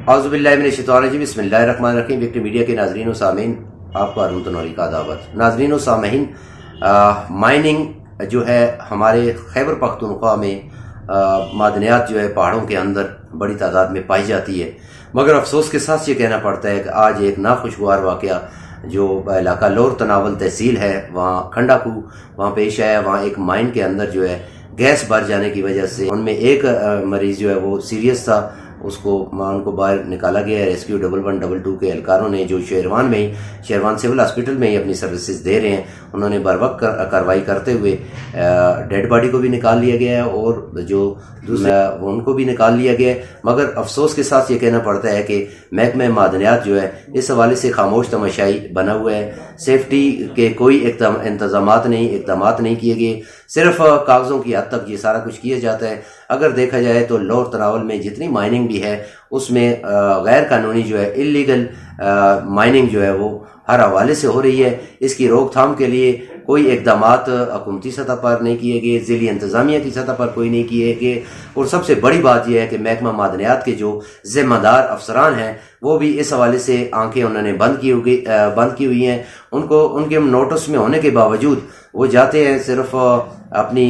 اعوذ باللہ من الشیطان الرجیم، بسم اللہ الرحمن الرحیم۔ وکٹری میڈیا کے ناظرین و سامعین، آپ کو ہارون تنوری کا دعوت۔ ناظرین و سامعین، مائننگ جو ہے ہمارے خیبر پختونخوا میں معدنیات جو ہے پہاڑوں کے اندر بڑی تعداد میں پائی جاتی ہے، مگر افسوس کے ساتھ یہ کہنا پڑتا ہے کہ آج ایک ناخوشگوار واقعہ جو علاقہ لور تناول تحصیل ہے وہاں کھنڈا کو وہاں پیش آیا۔ وہاں ایک مائن کے اندر جو ہے گیس بھر جانے کی وجہ سے ان میں ایک مریض جو ہے وہ سیریس تھا، ان کو باہر نکالا گیا ہے۔ ریسکیو 1112 کے اہلکاروں نے جو شیروان سول ہاسپٹل میں ہی اپنی سروسز دے رہے ہیں، انہوں نے بر وقت کارروائی کرتے ہوئے ڈیڈ باڈی کو بھی نکال لیا گیا ہے اور جو ان کو بھی نکال لیا گیا ہے، مگر افسوس کے ساتھ یہ کہنا پڑتا ہے کہ محکمہ معدنیات جو ہے اس حوالے سے خاموش تماشائی بنا ہوا ہے۔ سیفٹی کے کوئی اقدامات نہیں کیے گئے، صرف کاغذوں کی حد تک یہ سارا کچھ کیا جاتا ہے۔ اگر دیکھا جائے تو لور تناول میں جتنی مائننگ بھی ہے اس میں غیر قانونی جو ہے اللیگل مائننگ جو ہے وہ ہر حوالے سے ہو رہی ہے۔ اس کی روک تھام کے لیے کوئی اقدامات حکومتی سطح پر نہیں کیے گئے، ضلعی انتظامیہ کی سطح پر کوئی نہیں کیے گئے، اور سب سے بڑی بات یہ ہے کہ محکمہ معدنیات کے جو ذمہ دار افسران ہیں وہ بھی اس حوالے سے آنکھیں انہوں نے بند کی ہوئی ہیں۔ ان کے نوٹس میں ہونے کے باوجود وہ جاتے ہیں، صرف اپنی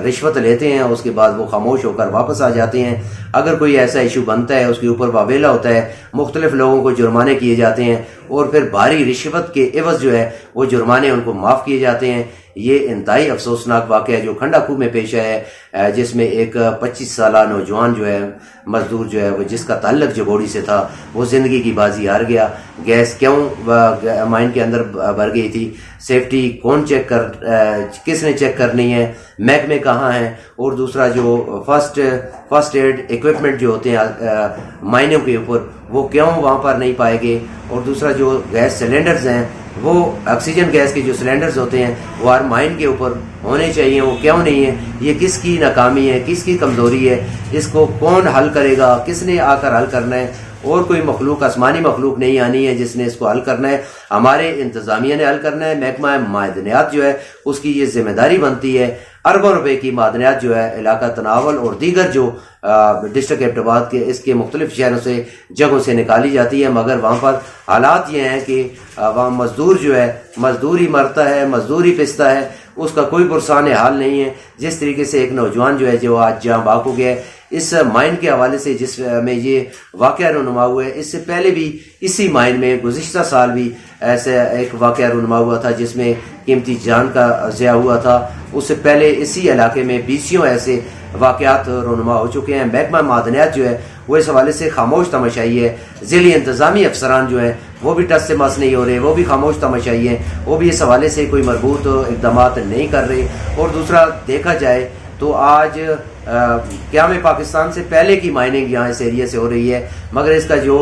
رشوت لیتے ہیں، اس کے بعد وہ خاموش ہو کر واپس آ جاتے ہیں۔ اگر کوئی ایسا ایشو بنتا ہے، اس کے اوپر واویلا ہوتا ہے، مختلف لوگوں کو جرمانے کیے جاتے ہیں اور پھر بھاری رشوت کے عوض جو ہے وہ جرمانے ان کو معاف کیے جاتے ہیں۔ یہ انتہائی افسوسناک واقعہ ہے جو کھنڈا کو میں پیش آیا ہے، جس میں ایک 25 سالہ نوجوان جو ہے مزدور جو ہے وہ جس کا تعلق جبوڑی سے تھا، وہ زندگی کی بازی ہار گیا۔ گیس کیوں مائن کے اندر بھر گئی تھی، سیفٹی کس نے چیک کرنی ہے، محکمے کہاں ہیں، اور دوسرا جو فرسٹ ایڈ ایکوپمنٹ جو ہوتے ہیں مائنوں کے اوپر وہ کیوں وہاں پر نہیں پائے گئے، اور دوسرا جو گیس سلنڈرز ہیں وہ آکسیجن گیس کے جو سلنڈرز ہوتے ہیں وہ ہر مائن کے اوپر ہونے چاہیے، وہ کیوں نہیں ہے۔ یہ کس کی ناکامی ہے، کس کی کمزوری ہے، اس کو کون حل کرے گا، کس نے آ کر حل کرنا ہے؟ اور کوئی مخلوق، آسمانی مخلوق نہیں آنی ہے جس نے اس کو حل کرنا ہے، ہمارے انتظامیہ نے حل کرنا ہے۔ محکمہ معدنیات جو ہے اس کی یہ ذمہ داری بنتی ہے۔ اربوں روپے کی معدنیات جو ہے علاقہ تناول اور دیگر جو ڈسٹرکٹ ایبٹ آباد کے اس کے مختلف شہروں سے جگہوں سے نکالی جاتی ہے، مگر وہاں پر حالات یہ ہیں کہ وہاں مزدور جو ہے مزدور ہی مرتا ہے، مزدور ہی پستا ہے، اس کا کوئی پرسان حال نہیں ہے۔ جس طریقے سے ایک نوجوان جو ہے جو آج جہاں باق ہو گیا ہے اس مائن کے حوالے سے، جس میں یہ واقعہ رونما ہوا ہے، اس سے پہلے بھی اسی مائن میں گزشتہ سال بھی ایسا ایک واقعہ رونما ہوا تھا جس میں قیمتی جان کا ضیاع ہوا تھا۔ اس سے پہلے اسی علاقے میں 20 ایسے واقعات رونما ہو چکے ہیں۔ محکمہ معدنیات جو ہے وہ اس حوالے سے خاموش تماشائی ہے۔ ضلعی انتظامی افسران جو ہیں وہ بھی ٹس سے مس نہیں ہو رہے، وہ بھی خاموش تماشائی ہیں، وہ بھی اس حوالے سے کوئی مربوط اقدامات نہیں کر رہے۔ اور دوسرا دیکھا جائے تو آج قیام پاکستان سے پہلے کی مائننگ یہاں اس ایریا سے ہو رہی ہے، مگر اس کا جو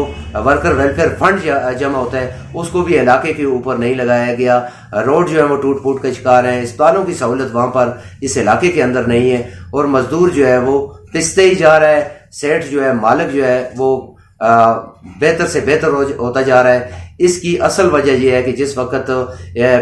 ورکر ویلفیئر فنڈ جمع ہوتا ہے اس کو بھی علاقے کے اوپر نہیں لگایا گیا۔ روڈ جو ہے وہ ٹوٹ پھوٹ کا شکار ہیں، اسپتالوں کی سہولت وہاں پر اس علاقے کے اندر نہیں ہے، اور مزدور جو ہے وہ پستے ہی جا رہا ہے۔ سیٹ جو ہے، مالک جو ہے وہ بہتر سے بہتر ہوتا جا رہا ہے۔ اس کی اصل وجہ یہ ہے کہ جس وقت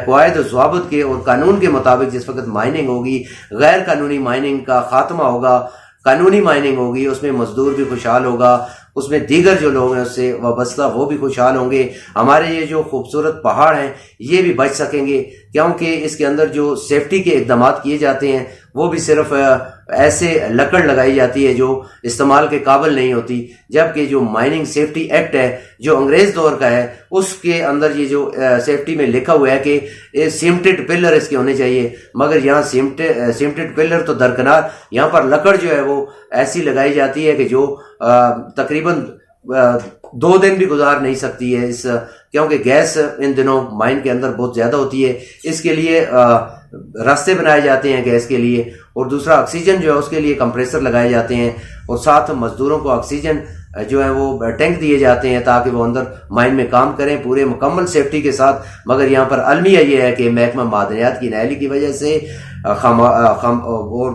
قواعد و ضوابط کے اور قانون کے مطابق جس وقت مائننگ ہوگی، غیر قانونی مائننگ کا خاتمہ ہوگا، قانونی مائننگ ہوگی، اس میں مزدور بھی خوشحال ہوگا، اس میں دیگر جو لوگ ہیں اس سے وابستہ وہ بھی خوشحال ہوں گے۔ ہمارے یہ جو خوبصورت پہاڑ ہیں یہ بھی بچ سکیں گے، کیونکہ اس کے اندر جو سیفٹی کے اقدامات کیے جاتے ہیں وہ بھی صرف ایسے لکڑ لگائی جاتی ہے جو استعمال کے قابل نہیں ہوتی، جبکہ جو مائننگ سیفٹی ایکٹ ہے جو انگریز دور کا ہے اس کے اندر یہ جو سیفٹی میں لکھا ہوا ہے کہ سیمٹڈ پلر اس کے ہونے چاہیے، مگر یہاں سیمٹڈ پلر تو درکنار یہاں پر لکڑ جو ہے وہ ایسی لگائی جاتی ہے کہ جو تقریباً 2 دن بھی گزار نہیں سکتی ہے، کیونکہ گیس ان دنوں مائن کے اندر بہت زیادہ ہوتی ہے۔ اس کے لیے راستے بنائے جاتے ہیں گیس کے لیے، اور دوسرا آکسیجن جو ہے اس کے لیے کمپریسر لگائے جاتے ہیں، اور ساتھ مزدوروں کو آکسیجن جو ہے وہ ٹینک دیے جاتے ہیں تاکہ وہ اندر مائن میں کام کریں پورے مکمل سیفٹی کے ساتھ۔ مگر یہاں پر المیہ یہ ہے کہ محکمہ معدنیات کی نااہلی کی وجہ سے اور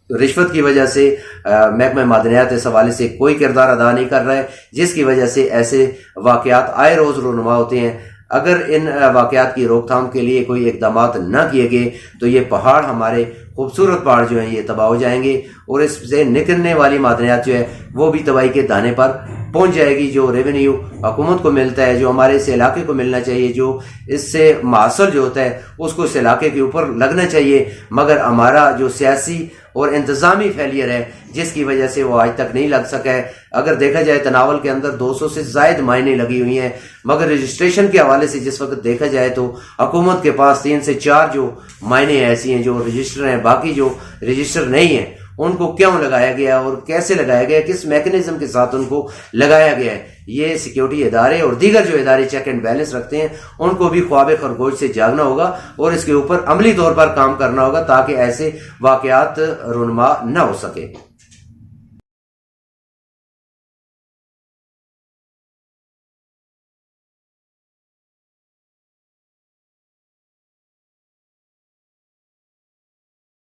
رشوت کی وجہ سے محکمہ معدنیات اس حوالے سے کوئی کردار ادا نہیں کر رہا ہے، جس کی وجہ سے ایسے واقعات آئے روز رونما ہوتے ہیں۔ اگر ان واقعات کی روک تھام کے لیے کوئی اقدامات نہ کیے گئے تو یہ پہاڑ ہمارے خوبصورت پہاڑ جو ہیں یہ تباہ ہو جائیں گے اور اس سے نکلنے والی معدنیات جو ہے وہ بھی تباہی کے دانے پر پہنچ جائے گی. جو ریونیو حکومت کو ملتا ہے، جو ہمارے اس علاقے کو ملنا چاہیے، جو اس سے محصول جو ہوتا ہے اس کو اس علاقے کے اوپر لگنا چاہیے، مگر ہمارا جو سیاسی اور انتظامی فیلئر ہے جس کی وجہ سے وہ آج تک نہیں لگ سکا ہے. اگر دیکھا جائے تناول کے اندر 200 سے زائد مائنیں لگی ہوئی ہیں، مگر رجسٹریشن کے حوالے سے جس وقت دیکھا جائے تو حکومت کے پاس 3 سے 4 جو مائنیں ایسی ہیں جو رجسٹر ہیں، باقی جو رجسٹر نہیں ہیں ان کو کیوں لگایا گیا اور کیسے لگایا گیا، کس میکنزم کے ساتھ ان کو لگایا گیا ہے. یہ سیکیورٹی ادارے اور دیگر جو ادارے چیک اینڈ بیلنس رکھتے ہیں ان کو بھی خواب خرگوش سے جاگنا ہوگا اور اس کے اوپر عملی طور پر کام کرنا ہوگا تاکہ ایسے واقعات رونما نہ ہو سکے.